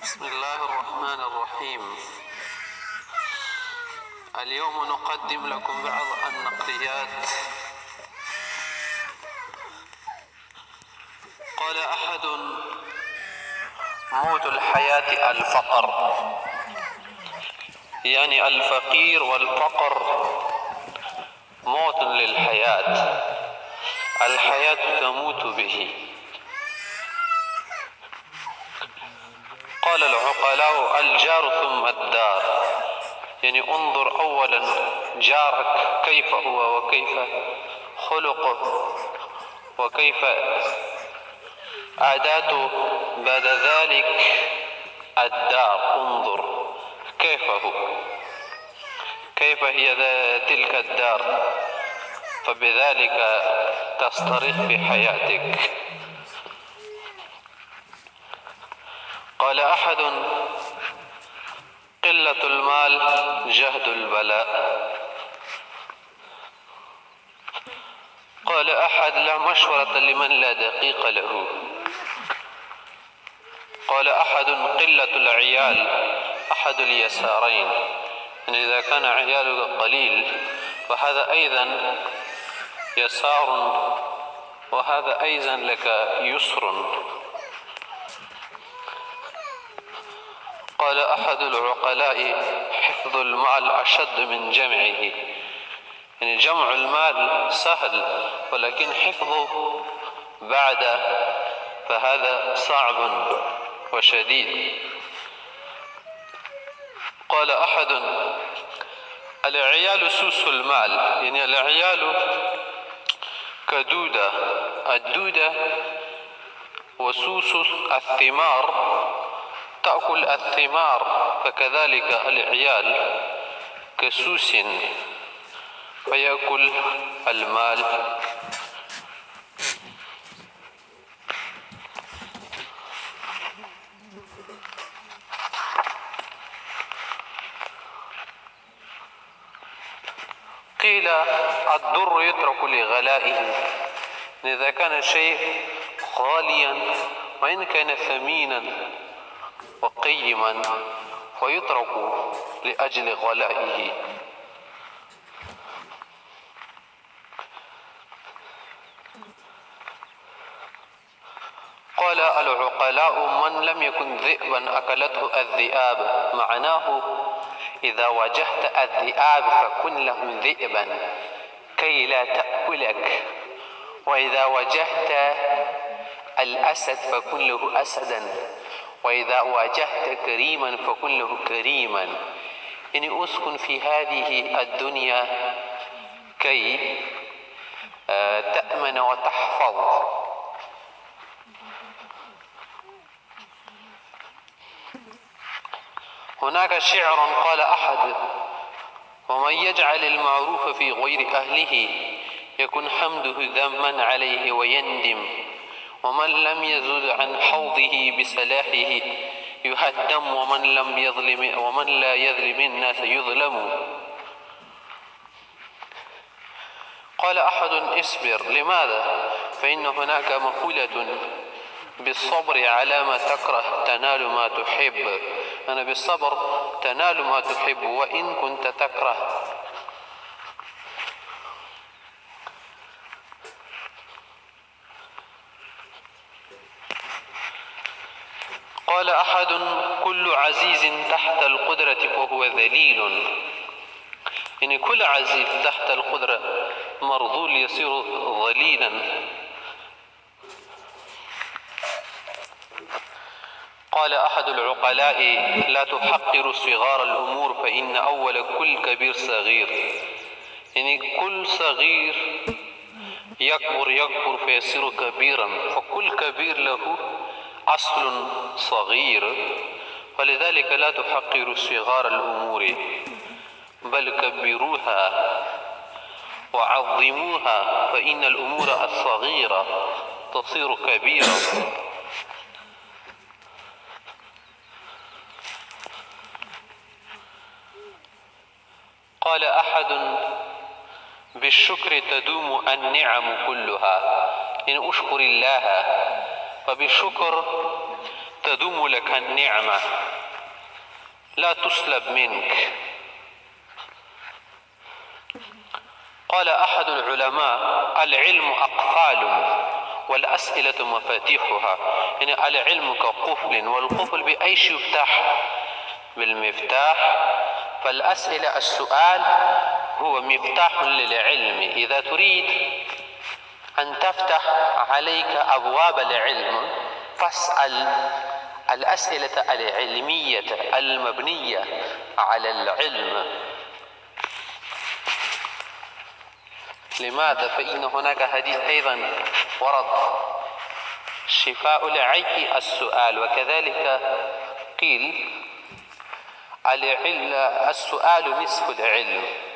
بسم الله الرحمن الرحيم. اليوم نقدم لكم بعض النقليات. قال أحد: موت الحياة الفقر، يعني الفقير والفقر موت للحياة، الحياة تموت به. قال العقلاء: الجار ثم الدار، يعني انظر أولا جارك كيف هو وكيف خلقه وكيف عاداته، بعد ذلك الدار انظر كيف هو، كيف هي تلك الدار، فبذلك تستريح في حياتك. قال أحد: قلة المال جهد البلاء. قال أحد: لا مشورة لمن لا دقيق له. قال أحد: قلة العيال أحد اليسارين، يعني إذا كان عيالك قليل فهذا أيضا يسار، وهذا أيضا لك يسر. قال أحد العقلاء: حفظ المال أشد من جمعه، يعني جمع المال سهل ولكن حفظه بعد فهذا صعب وشديد. قال أحد: العيال سوس المال، يعني العيال كدودة، الدودة وسوس الثمار تأكل الثمار، فكذلك العيال كسوس فيأكل المال. قيل: الضر يترك لغلائه، إذا كان الشيء غاليا وإن كان ثمينا وقيما ويترك لأجل غلائه. قال العقلاء: من لم يكن ذئبا أكلته الذئاب، معناه إذا واجهت الذئاب فكن لهم ذئبا كي لا تأكلك، وإذا واجهت الأسد فكن له أسدا، وإذا واجهت كريما فكن له كريما، يعني أسكن في هذه الدنيا كي تأمن وتحفظ. هناك شعر قال أحد: ومن يجعل المعروف في غير أهله يكن حمده ذما عليه ويندم، ومن لم يزل عن حوضه بسلاحه يهدم، ومن لا يظلم الناس يظلم. قال أحد: اصبر. لماذا؟ فإن هناك مقولة: بالصبر على ما تكره تنال ما تحب، أنا بالصبر تنال ما تحب وإن كنت تكره. قال أحد: كل عزيز تحت القدرة فهو ذليل، يعني كل عزيز تحت القدرة مرذول يصير ذليلا. قال أحد العقلاء: لا تحقر صغار الأمور فإن أول كل كبير صغير، يعني كل صغير يكبر فيصير كبيرا، فكل كبير له أصل صغير، فلذلك لا تحقروا صغار الأمور بل كبروها وعظموها، فإن الأمور الصغيرة تصير كبيرة. قال أحد: بالشكر تدوم النعم كلها، إن أشكر الله، فبالشكر تدوم لك النعمة لا تسلب منك. قال أحد العلماء: العلم أقفال والأسئلة مفاتيحها. يعني العلم كقفل، والقفل بأيش يفتح؟ بالمفتاح. فالأسئلة، السؤال هو مفتاح للعلم. إذا تريد أن تفتح عليك أبواب العلم فاسأل الأسئلة العلمية المبنية على العلم. لماذا؟ فإن هناك حديث أيضا ورد: شفاء العي السؤال. وكذلك قيل السؤال نصف العلم.